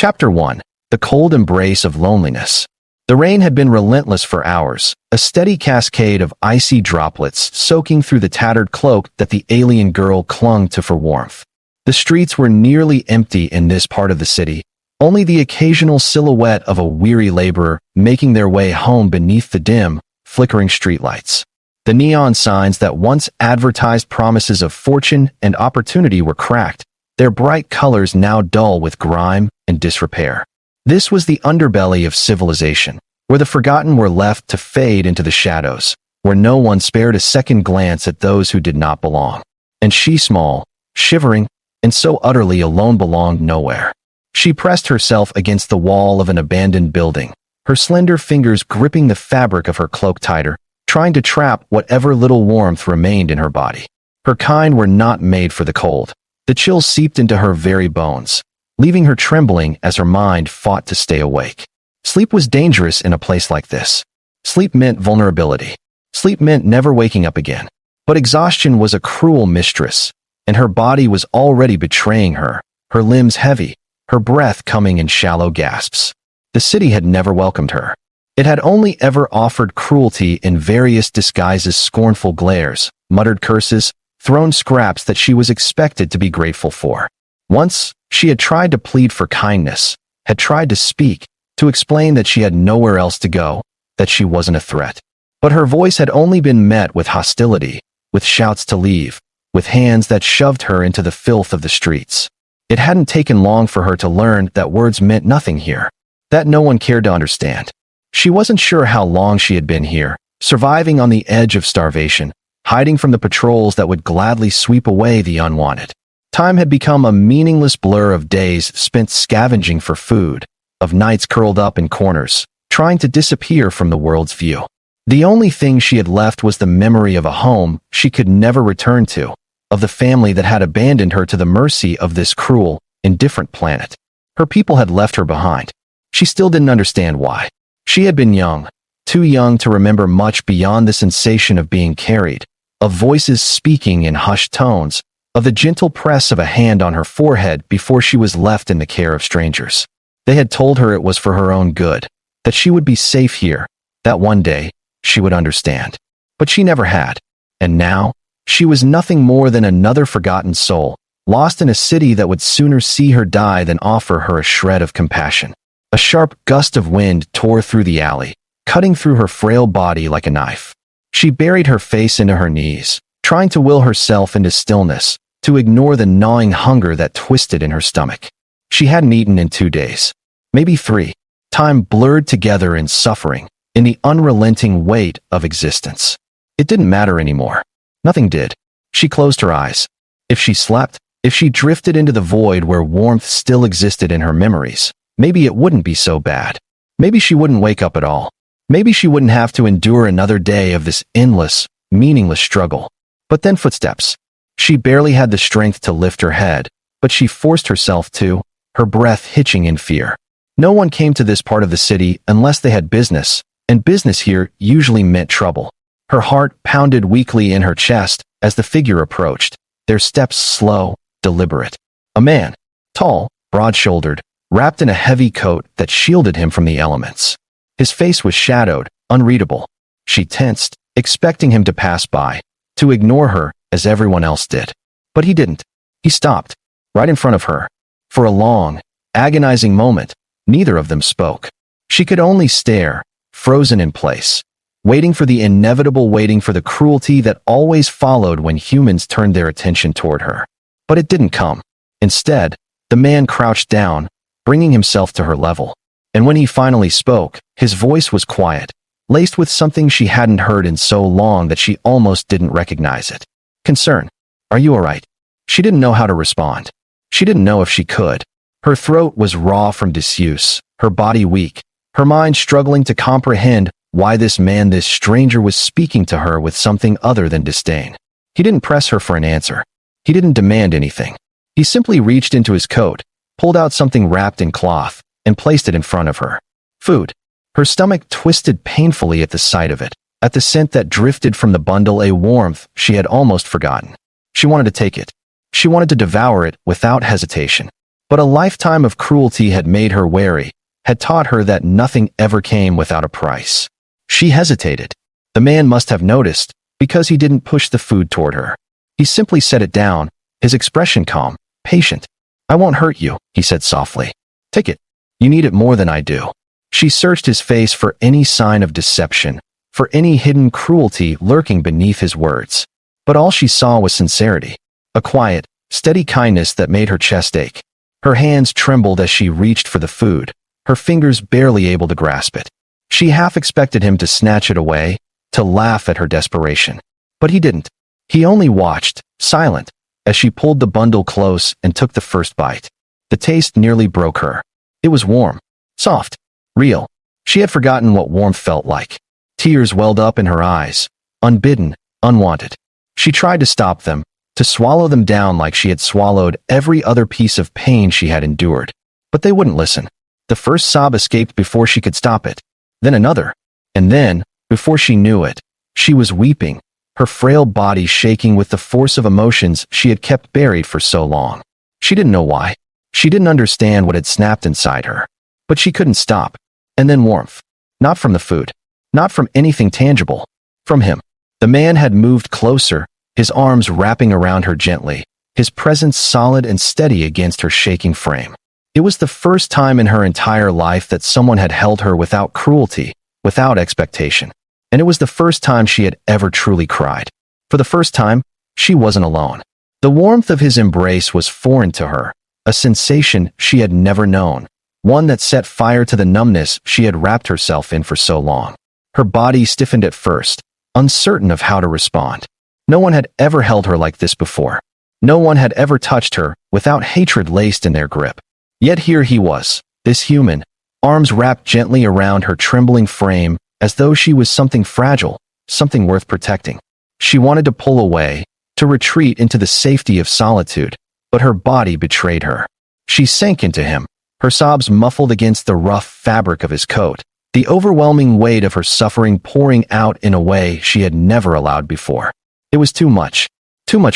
Chapter 1. The Cold Embrace of Loneliness. The rain had been relentless for hours, a steady cascade of icy droplets soaking through the tattered cloak that the alien girl clung to for warmth. The streets were nearly empty in this part of the city, only the occasional silhouette of a weary laborer making their way home beneath the dim, flickering streetlights. The neon signs that once advertised promises of fortune and opportunity were cracked, their bright colors now dull with grime and disrepair. This was the underbelly of civilization, where the forgotten were left to fade into the shadows, where no one spared a second glance at those who did not belong. And she, small, shivering, and so utterly alone, belonged nowhere. She pressed herself against the wall of an abandoned building, her slender fingers gripping the fabric of her cloak tighter, trying to trap whatever little warmth remained in her body. Her kind were not made for the cold. The chill seeped into her very bones, leaving her trembling as her mind fought to stay awake. Sleep was dangerous in a place like this. Sleep meant vulnerability. Sleep meant never waking up again. But exhaustion was a cruel mistress, and her body was already betraying her, her limbs heavy, her breath coming in shallow gasps. The city had never welcomed her. It had only ever offered cruelty in various disguises, scornful glares, muttered curses, thrown scraps that she was expected to be grateful for. Once, she had tried to plead for kindness, had tried to speak, to explain that she had nowhere else to go, that she wasn't a threat. But her voice had only been met with hostility, with shouts to leave, with hands that shoved her into the filth of the streets. It hadn't taken long for her to learn that words meant nothing here, that no one cared to understand. She wasn't sure how long she had been here, surviving on the edge of starvation, hiding from the patrols that would gladly sweep away the unwanted. Time had become a meaningless blur of days spent scavenging for food, of nights curled up in corners, trying to disappear from the world's view. The only thing she had left was the memory of a home she could never return to, of the family that had abandoned her to the mercy of this cruel, indifferent planet. Her people had left her behind. She still didn't understand why. She had been young, too young to remember much beyond the sensation of being carried, of voices speaking in hushed tones, of the gentle press of a hand on her forehead before she was left in the care of strangers. They had told her it was for her own good, that she would be safe here, that one day she would understand. But she never had. And now, she was nothing more than another forgotten soul, lost in a city that would sooner see her die than offer her a shred of compassion. A sharp gust of wind tore through the alley, cutting through her frail body like a knife. She buried her face into her knees, trying to will herself into stillness, to ignore the gnawing hunger that twisted in her stomach. She hadn't eaten in 2 days, maybe 3. Time blurred together in suffering, in the unrelenting weight of existence. It didn't matter anymore. Nothing did. She closed her eyes. If she slept, if she drifted into the void where warmth still existed in her memories, maybe it wouldn't be so bad. Maybe she wouldn't wake up at all. Maybe she wouldn't have to endure another day of this endless, meaningless struggle. But then footsteps. She barely had the strength to lift her head, but she forced herself to, her breath hitching in fear. No one came to this part of the city unless they had business, and business here usually meant trouble. Her heart pounded weakly in her chest as the figure approached, their steps slow, deliberate. A man, tall, broad-shouldered, wrapped in a heavy coat that shielded him from the elements. His face was shadowed, unreadable. She tensed, expecting him to pass by, to ignore her as everyone else did. But he didn't. He stopped, right in front of her. For a long, agonizing moment, neither of them spoke. She could only stare, frozen in place, waiting for the inevitable, waiting for the cruelty that always followed when humans turned their attention toward her. But it didn't come. Instead, the man crouched down, bringing himself to her level. And when he finally spoke, his voice was quiet, laced with something she hadn't heard in so long that she almost didn't recognize it. Concern. Are you all right? She didn't know how to respond. She didn't know if she could. Her throat was raw from disuse, her body weak, her mind struggling to comprehend why this man, this stranger, was speaking to her with something other than disdain. He didn't press her for an answer. He didn't demand anything. He simply reached into his coat, pulled out something wrapped in cloth, and placed it in front of her. Food. Her stomach twisted painfully at the sight of it, at the scent that drifted from the bundle, a warmth she had almost forgotten. She wanted to take it. She wanted to devour it without hesitation. But a lifetime of cruelty had made her wary, had taught her that nothing ever came without a price. She hesitated. The man must have noticed, because he didn't push the food toward her. He simply set it down, his expression calm, patient. "I won't hurt you," he said softly. "Take it. You need it more than I do." She searched his face for any sign of deception, for any hidden cruelty lurking beneath his words. But all she saw was sincerity, a quiet, steady kindness that made her chest ache. Her hands trembled as she reached for the food, her fingers barely able to grasp it. She half expected him to snatch it away, to laugh at her desperation. But he didn't. He only watched, silent, as she pulled the bundle close and took the first bite. The taste nearly broke her. It was warm, soft, real. She had forgotten what warmth felt like. Tears welled up in her eyes, unbidden, unwanted. She tried to stop them, to swallow them down like she had swallowed every other piece of pain she had endured. But they wouldn't listen. The first sob escaped before she could stop it. Then another. And then, before she knew it, she was weeping, her frail body shaking with the force of emotions she had kept buried for so long. She didn't know why. She didn't understand what had snapped inside her. But she couldn't stop. And then warmth. Not from the food. Not from anything tangible. From him. The man had moved closer, his arms wrapping around her gently, his presence solid and steady against her shaking frame. It was the first time in her entire life that someone had held her without cruelty, without expectation. And it was the first time she had ever truly cried. For the first time, she wasn't alone. The warmth of his embrace was foreign to her, a sensation she had never known, one that set fire to the numbness she had wrapped herself in for so long. Her body stiffened at first, uncertain of how to respond. No one had ever held her like this before. No one had ever touched her without hatred laced in their grip. Yet here he was, this human, arms wrapped gently around her trembling frame, as though she was something fragile, something worth protecting. She wanted to pull away, to retreat into the safety of solitude, but her body betrayed her. She sank into him, her sobs muffled against the rough fabric of his coat, the overwhelming weight of her suffering pouring out in a way she had never allowed before. It was too much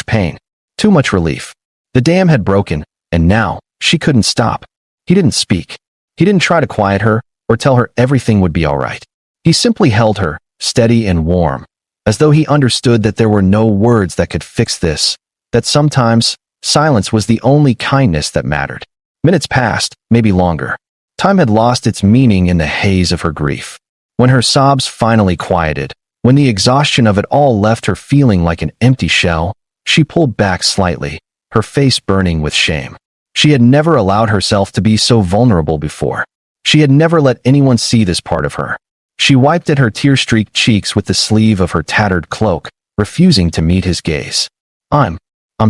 pain, too much relief. The dam had broken, and now, she couldn't stop. He didn't speak. He didn't try to quiet her, or tell her everything would be all right. He simply held her, steady and warm, as though he understood that there were no words that could fix this, that sometimes, silence was the only kindness that mattered. Minutes passed, maybe longer. Time had lost its meaning in the haze of her grief. When her sobs finally quieted, when the exhaustion of it all left her feeling like an empty shell, she pulled back slightly, her face burning with shame. She had never allowed herself to be so vulnerable before. She had never let anyone see this part of her. She wiped at her tear-streaked cheeks with the sleeve of her tattered cloak, refusing to meet his gaze. I'm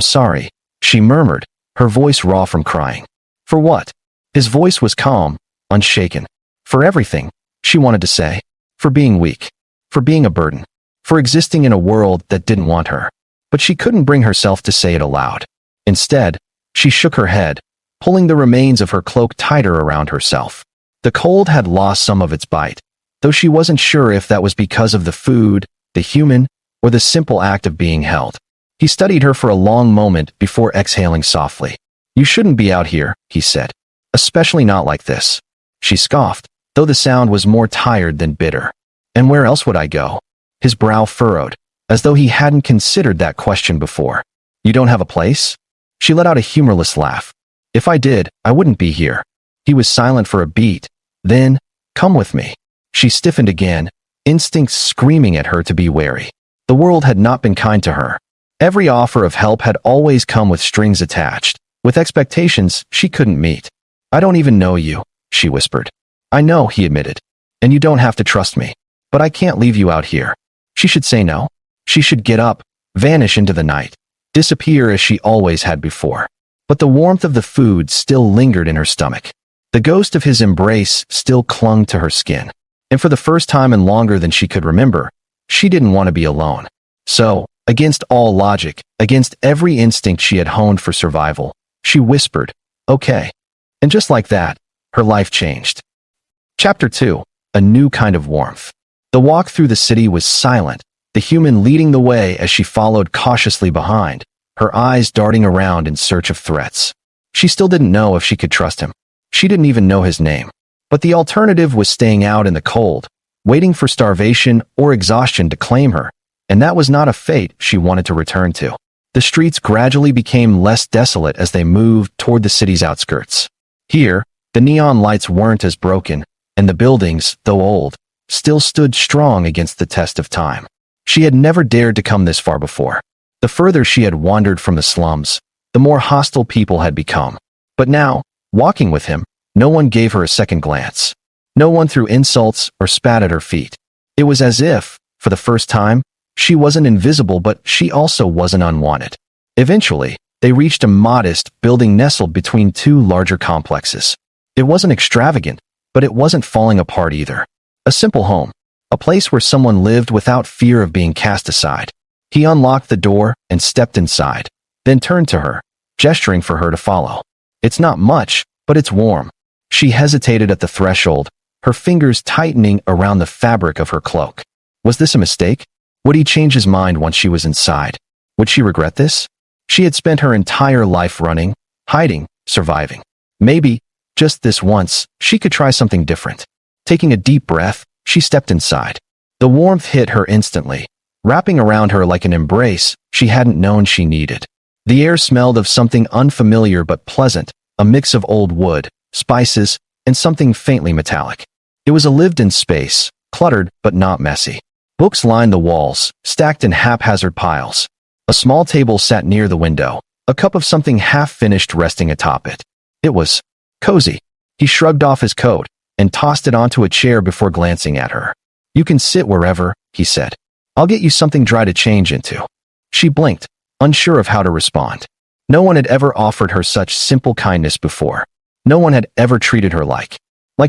sorry," she murmured, her voice raw from crying. For what? His voice was calm, unshaken. For everything, she wanted to say. For being weak. For being a burden. For existing in a world that didn't want her. But she couldn't bring herself to say it aloud. Instead, she shook her head, pulling the remains of her cloak tighter around herself. The cold had lost some of its bite, though she wasn't sure if that was because of the food, the human, or the simple act of being held. He studied her for a long moment before exhaling softly. "You shouldn't be out here," he said. "Especially not like this." She scoffed, though the sound was more tired than bitter. "And where else would I go?" His brow furrowed, as though he hadn't considered that question before. "You don't have a place?" She let out a humorless laugh. "If I did, I wouldn't be here." He was silent for a beat. Then, "Come with me." She stiffened again, instincts screaming at her to be wary. The world had not been kind to her. Every offer of help had always come with strings attached, with expectations she couldn't meet. "I don't even know you," she whispered. "I know," he admitted. "And you don't have to trust me. But I can't leave you out here." She should say no. She should get up, vanish into the night, disappear as she always had before. But the warmth of the food still lingered in her stomach. The ghost of his embrace still clung to her skin. And for the first time in longer than she could remember, she didn't want to be alone. So, against all logic, against every instinct she had honed for survival, she whispered, "Okay." And just like that, her life changed. Chapter 2. A New Kind of Warmth. The walk through the city was silent, the human leading the way as she followed cautiously behind, her eyes darting around in search of threats. She still didn't know if she could trust him. She didn't even know his name. But the alternative was staying out in the cold, waiting for starvation or exhaustion to claim her, and that was not a fate she wanted to return to. The streets gradually became less desolate as they moved toward the city's outskirts. Here, the neon lights weren't as broken, and the buildings, though old, still stood strong against the test of time. She had never dared to come this far before. The further she had wandered from the slums, the more hostile people had become. But now, walking with him, no one gave her a second glance. No one threw insults or spat at her feet. It was as if, for the first time, she wasn't invisible, but she also wasn't unwanted. Eventually, they reached a modest building nestled between two larger complexes. It wasn't extravagant, but it wasn't falling apart either. A simple home, a place where someone lived without fear of being cast aside. He unlocked the door and stepped inside, then turned to her, gesturing for her to follow. It's not much, but it's warm. She hesitated at the threshold, her fingers tightening around the fabric of her cloak. Was this a mistake? Would he change his mind once she was inside? Would she regret this? She had spent her entire life running, hiding, surviving. Maybe, just this once, she could try something different. Taking a deep breath, she stepped inside. The warmth hit her instantly, wrapping around her like an embrace she hadn't known she needed. The air smelled of something unfamiliar but pleasant, a mix of old wood, spices, and something faintly metallic. It was a lived-in space, cluttered but not messy. Books lined the walls, stacked in haphazard piles. A small table sat near the window, a cup of something half-finished resting atop it. It was cozy. He shrugged off his coat and tossed it onto a chair before glancing at her. "You can sit wherever," he said. "I'll get you something dry to change into." She blinked, unsure of how to respond. No one had ever offered her such simple kindness before. No one had ever treated her like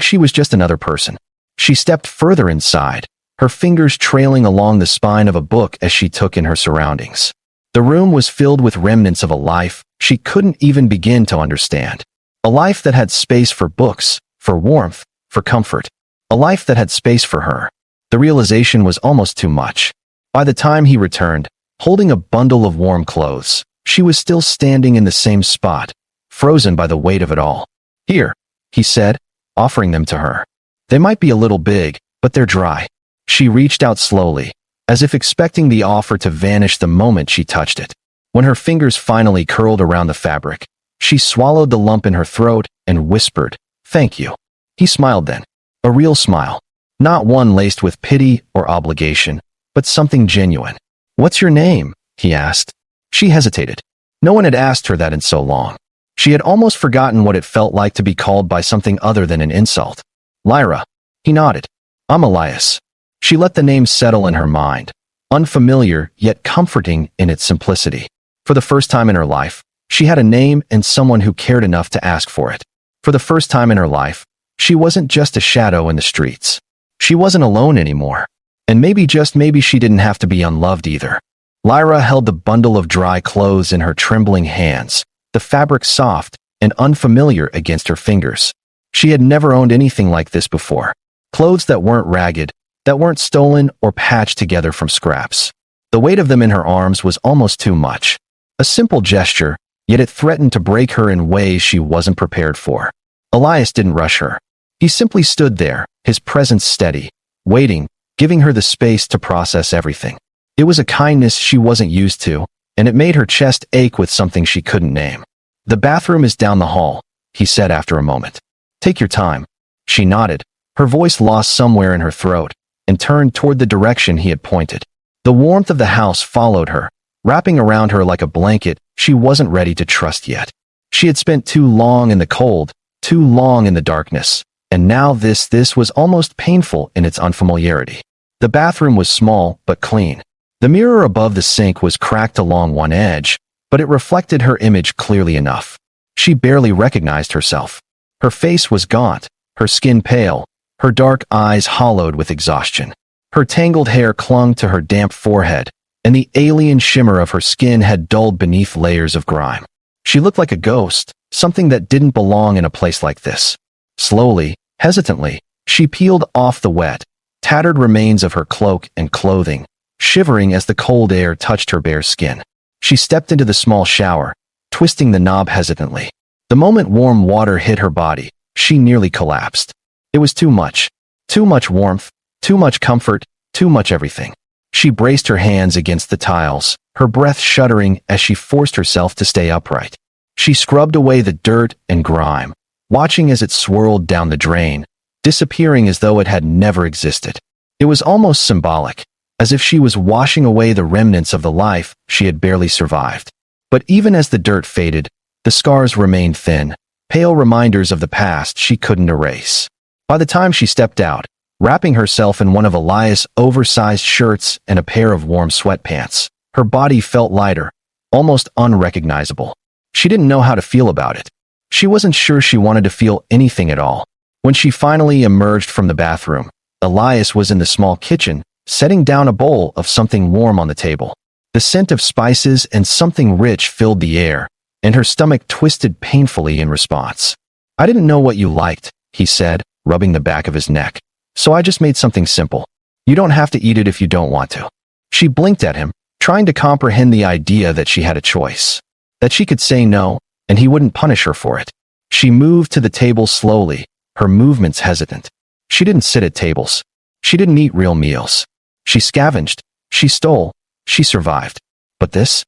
she was just another person. She stepped further inside, her fingers trailing along the spine of a book as she took in her surroundings. The room was filled with remnants of a life she couldn't even begin to understand. A life that had space for books, for warmth, for comfort. A life that had space for her. The realization was almost too much. By the time he returned, holding a bundle of warm clothes, she was still standing in the same spot, frozen by the weight of it all. "Here," he said, offering them to her. "They might be a little big, but they're dry." She reached out slowly, as if expecting the offer to vanish the moment she touched it. When her fingers finally curled around the fabric, she swallowed the lump in her throat and whispered, "Thank you." He smiled then. A real smile. Not one laced with pity or obligation, but something genuine. "What's your name?" he asked. She hesitated. No one had asked her that in so long. She had almost forgotten what it felt like to be called by something other than an insult. "Lyra." He nodded. "I'm Elias." She let the name settle in her mind, unfamiliar yet comforting in its simplicity. For the first time in her life, she had a name and someone who cared enough to ask for it. For the first time in her life, she wasn't just a shadow in the streets. She wasn't alone anymore. And maybe, just maybe, she didn't have to be unloved either. Lyra held the bundle of dry clothes in her trembling hands, the fabric soft and unfamiliar against her fingers. She had never owned anything like this before. Clothes that weren't ragged, that weren't stolen or patched together from scraps. The weight of them in her arms was almost too much. A simple gesture, yet it threatened to break her in ways she wasn't prepared for. Elias didn't rush her. He simply stood there, his presence steady, waiting, giving her the space to process everything. It was a kindness she wasn't used to, and it made her chest ache with something she couldn't name. "The bathroom is down the hall," he said after a moment. "Take your time." She nodded, her voice lost somewhere in her throat, and turned toward the direction he had pointed. The warmth of the house followed her, wrapping around her like a blanket she wasn't ready to trust yet. She had spent too long in the cold, too long in the darkness, and now this was almost painful in its unfamiliarity. The bathroom was small but clean. The mirror above the sink was cracked along one edge, but it reflected her image clearly enough. She barely recognized herself. Her face was gaunt, her skin pale, her dark eyes hollowed with exhaustion. Her tangled hair clung to her damp forehead, and the alien shimmer of her skin had dulled beneath layers of grime. She looked like a ghost, something that didn't belong in a place like this. Slowly, hesitantly, she peeled off the wet, tattered remains of her cloak and clothing, shivering as the cold air touched her bare skin. She stepped into the small shower, twisting the knob hesitantly. The moment warm water hit her body, she nearly collapsed. It was too much. Too much warmth, too much comfort, too much everything. She braced her hands against the tiles, her breath shuddering as she forced herself to stay upright. She scrubbed away the dirt and grime, watching as it swirled down the drain, disappearing as though it had never existed. It was almost symbolic, as if she was washing away the remnants of the life she had barely survived. But even as the dirt faded, the scars remained thin, pale reminders of the past she couldn't erase. By the time she stepped out, wrapping herself in one of Elias' oversized shirts and a pair of warm sweatpants, her body felt lighter, almost unrecognizable. She didn't know how to feel about it. She wasn't sure she wanted to feel anything at all. When she finally emerged from the bathroom, Elias was in the small kitchen, setting down a bowl of something warm on the table. The scent of spices and something rich filled the air, and her stomach twisted painfully in response. "I didn't know what you liked," he said, rubbing the back of his neck. "So I just made something simple. You don't have to eat it if you don't want to." She blinked at him, trying to comprehend the idea that she had a choice. That she could say no, and he wouldn't punish her for it. She moved to the table slowly, her movements hesitant. She didn't sit at tables. She didn't eat real meals. She scavenged. She stole. She survived. But this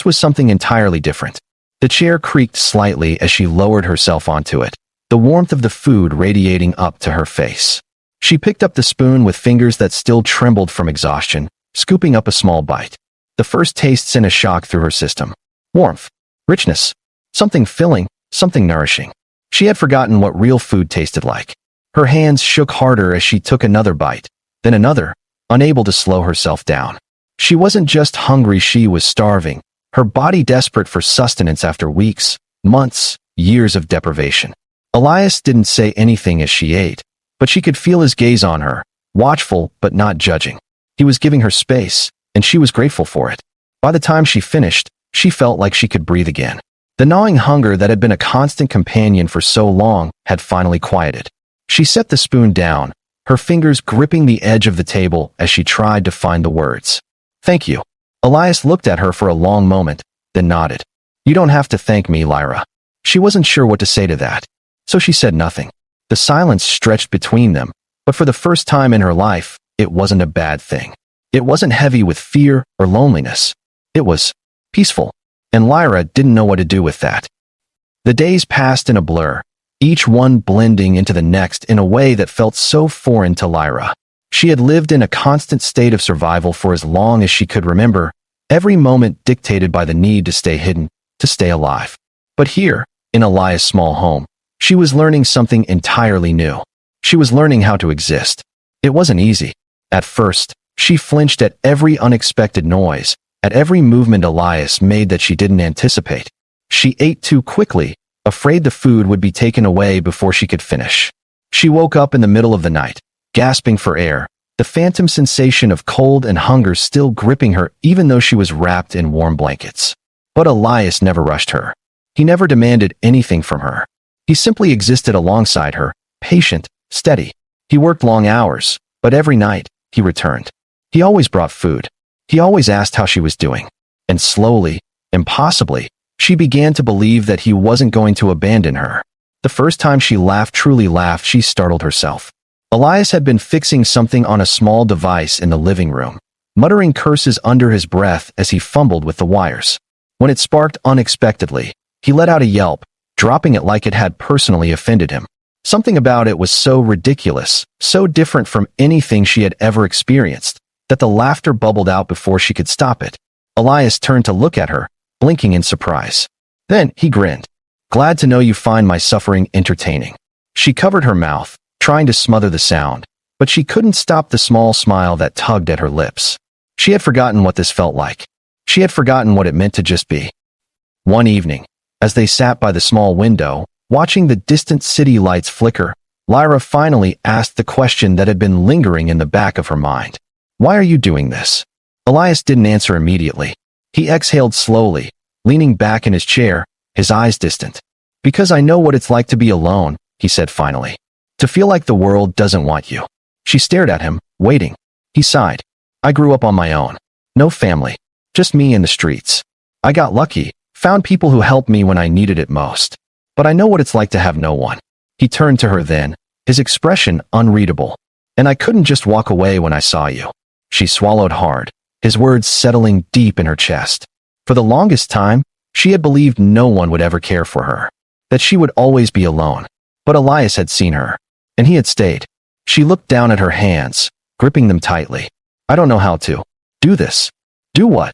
was something entirely different. The chair creaked slightly as she lowered herself onto it, the warmth of the food radiating up to her face. She picked up the spoon with fingers that still trembled from exhaustion, scooping up a small bite. The first taste sent a shock through her system. Warmth. Richness. Something filling, something nourishing. She had forgotten what real food tasted like. Her hands shook harder as she took another bite, then another, unable to slow herself down. She wasn't just hungry, she was starving, her body desperate for sustenance after weeks, months, years of deprivation. Elias didn't say anything as she ate, but she could feel his gaze on her, watchful but not judging. He was giving her space, and she was grateful for it. By the time she finished, she felt like she could breathe again. The gnawing hunger that had been a constant companion for so long had finally quieted. She set the spoon down, her fingers gripping the edge of the table as she tried to find the words. "Thank you." Elias looked at her for a long moment, then nodded. "You don't have to thank me, Lyra." She wasn't sure what to say to that, so she said nothing. The silence stretched between them, but for the first time in her life, it wasn't a bad thing. It wasn't heavy with fear or loneliness. It was peaceful, and Lyra didn't know what to do with that. The days passed in a blur, each one blending into the next in a way that felt so foreign to Lyra. She had lived in a constant state of survival for as long as she could remember, every moment dictated by the need to stay hidden, to stay alive. But here, in Elias' small home, she was learning something entirely new. She was learning how to exist. It wasn't easy. At first, she flinched at every unexpected noise, at every movement Elias made that she didn't anticipate. She ate too quickly, afraid the food would be taken away before she could finish. She woke up in the middle of the night, gasping for air, the phantom sensation of cold and hunger still gripping her even though she was wrapped in warm blankets. But Elias never rushed her. He never demanded anything from her. He simply existed alongside her, patient, steady. He worked long hours, but every night, he returned. He always brought food. He always asked how she was doing. And slowly, impossibly, she began to believe that he wasn't going to abandon her. The first time she truly laughed, she startled herself. Elias had been fixing something on a small device in the living room, muttering curses under his breath as he fumbled with the wires. When it sparked unexpectedly, he let out a yelp, dropping it like it had personally offended him. Something about it was so ridiculous, so different from anything she had ever experienced, that the laughter bubbled out before she could stop it. Elias turned to look at her, blinking in surprise. Then he grinned. "Glad to know you find my suffering entertaining." She covered her mouth, trying to smother the sound, but she couldn't stop the small smile that tugged at her lips. She had forgotten what this felt like. She had forgotten what it meant to just be. One evening, as they sat by the small window, watching the distant city lights flicker, Lyra finally asked the question that had been lingering in the back of her mind. "Why are you doing this?" Elias didn't answer immediately. He exhaled slowly, leaning back in his chair, his eyes distant. "Because I know what it's like to be alone," he said finally. "To feel like the world doesn't want you." She stared at him, waiting. He sighed. "I grew up on my own. No family. Just me in the streets. I got lucky, found people who helped me when I needed it most. but I know what it's like to have no one." He turned to her then, his expression unreadable. "And I couldn't just walk away when I saw you." She swallowed hard, his words settling deep in her chest. For the longest time, she had believed no one would ever care for her, that she would always be alone. But Elias had seen her, and he had stayed. She looked down at her hands, gripping them tightly. "I don't know how to do this." "Do what?"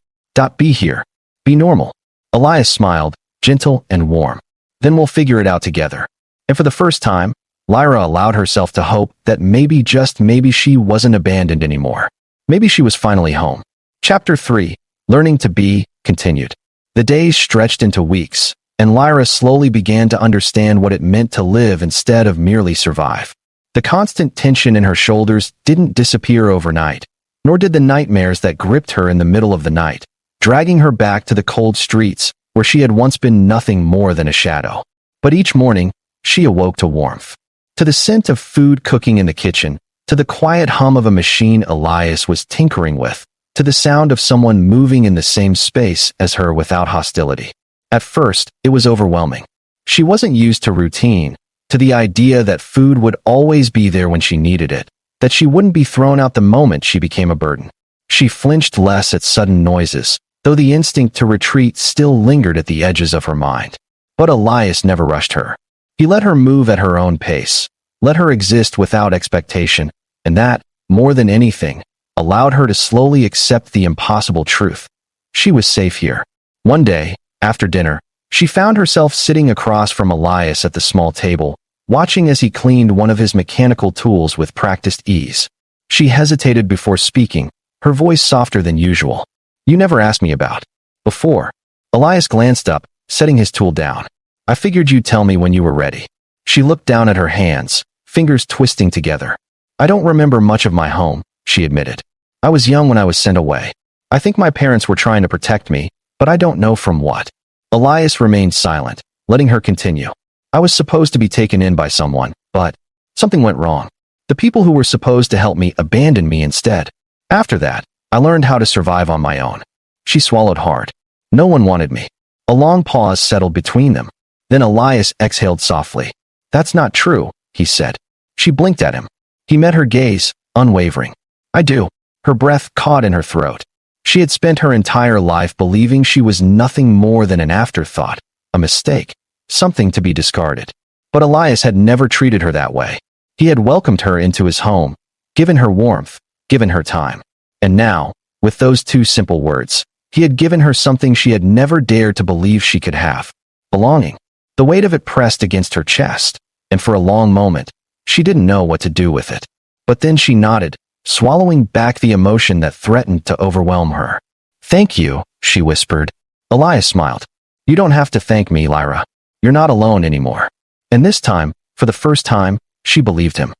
"Be here. Be normal." Elias smiled, gentle and warm. "Then we'll figure it out together." And for the first time, Lyra allowed herself to hope that maybe, just maybe, she wasn't abandoned anymore. Maybe she was finally home. Chapter 3, Learning to Be, continued. The days stretched into weeks, and Lyra slowly began to understand what it meant to live instead of merely survive. The constant tension in her shoulders didn't disappear overnight, nor did the nightmares that gripped her in the middle of the night, dragging her back to the cold streets where she had once been nothing more than a shadow. But each morning, she awoke to warmth, to the scent of food cooking in the kitchen, to the quiet hum of a machine Elias was tinkering with, to the sound of someone moving in the same space as her without hostility. At first, it was overwhelming. She wasn't used to routine, to the idea that food would always be there when she needed it, that she wouldn't be thrown out the moment she became a burden. She flinched less at sudden noises, though the instinct to retreat still lingered at the edges of her mind. But Elias never rushed her. He let her move at her own pace, let her exist without expectation, and that, more than anything, allowed her to slowly accept the impossible truth. She was safe here. One day, after dinner, she found herself sitting across from Elias at the small table, watching as he cleaned one of his mechanical tools with practiced ease. She hesitated before speaking, her voice softer than usual. "You never asked me about before." Elias glanced up, setting his tool down. "I figured you'd tell me when you were ready." She looked down at her hands, fingers twisting together. "I don't remember much of my home," she admitted. "I was young when I was sent away. I think my parents were trying to protect me, but I don't know from what." Elias remained silent, letting her continue. "I was supposed to be taken in by someone, but something went wrong. The people who were supposed to help me abandoned me instead. After that, I learned how to survive on my own." She swallowed hard. "No one wanted me." A long pause settled between them. Then Elias exhaled softly. "That's not true," he said. She blinked at him. He met her gaze, unwavering. "I do." Her breath caught in her throat. She had spent her entire life believing she was nothing more than an afterthought, a mistake, something to be discarded. But Elias had never treated her that way. He had welcomed her into his home, given her warmth, given her time. And now, with those two simple words, he had given her something she had never dared to believe she could have: belonging. The weight of it pressed against her chest, and for a long moment, she didn't know what to do with it. But then she nodded, swallowing back the emotion that threatened to overwhelm her. "Thank you," she whispered. Elias smiled. "You don't have to thank me, Lyra. You're not alone anymore." And this time, for the first time, she believed him.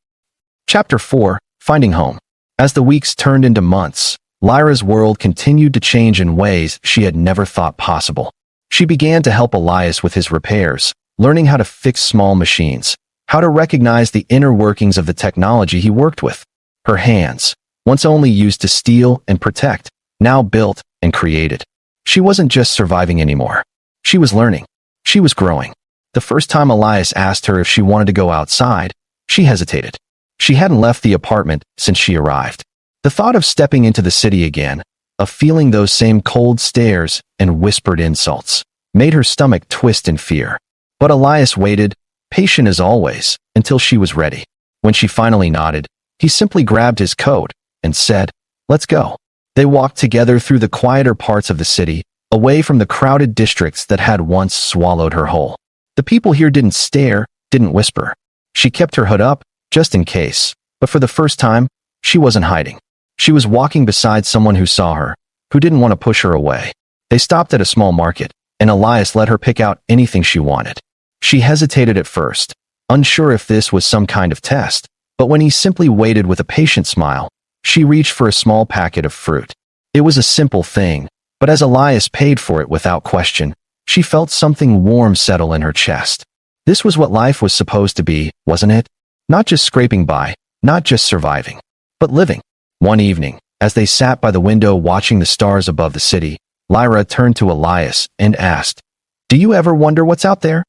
Chapter 4, Finding Home. As the weeks turned into months, Lyra's world continued to change in ways she had never thought possible. She began to help Elias with his repairs, learning how to fix small machines, how to recognize the inner workings of the technology he worked with. Her hands, once only used to steal and protect, now built and created. She wasn't just surviving anymore. She was learning. She was growing. The first time Elias asked her if she wanted to go outside, she hesitated. She hadn't left the apartment since she arrived. The thought of stepping into the city again, of feeling those same cold stares and whispered insults, made her stomach twist in fear. But Elias waited, patient as always, until she was ready. When she finally nodded, he simply grabbed his coat and said, "Let's go." They walked together through the quieter parts of the city, away from the crowded districts that had once swallowed her whole. The people here didn't stare, didn't whisper. She kept her hood up, just in case, but for the first time, she wasn't hiding. She was walking beside someone who saw her, who didn't want to push her away. They stopped at a small market, and Elias let her pick out anything she wanted. She hesitated at first, unsure if this was some kind of test, but when he simply waited with a patient smile, she reached for a small packet of fruit. It was a simple thing, but as Elias paid for it without question, she felt something warm settle in her chest. This was what life was supposed to be, wasn't it? Not just scraping by, not just surviving, but living. One evening, as they sat by the window watching the stars above the city, Lyra turned to Elias and asked, "Do you ever wonder what's out there?"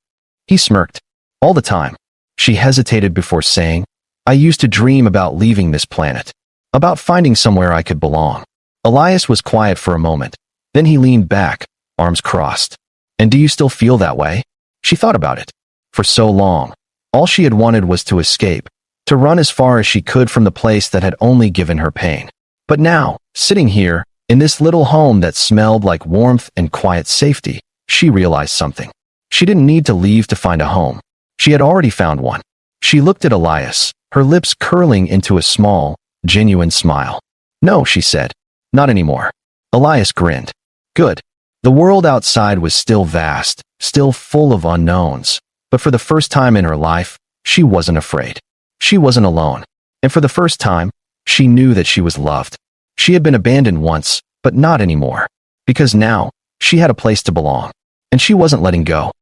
He smirked. All the time. She hesitated before saying, I used to dream about leaving this planet. About finding somewhere I could belong. Elias was quiet for a moment. Then he leaned back, arms crossed. And do you still feel that way? She thought about it. For so long, all she had wanted was to escape, to run as far as she could from the place that had only given her pain. But now, sitting here, in this little home that smelled like warmth and quiet safety, she realized something. She didn't need to leave to find a home. She had already found one. She looked at Elias, her lips curling into a small, genuine smile. No, she said. Not anymore. Elias grinned. Good. The world outside was still vast, still full of unknowns. But for the first time in her life, she wasn't afraid. She wasn't alone. And for the first time, she knew that she was loved. She had been abandoned once, but not anymore. Because now, she had a place to belong. And she wasn't letting go.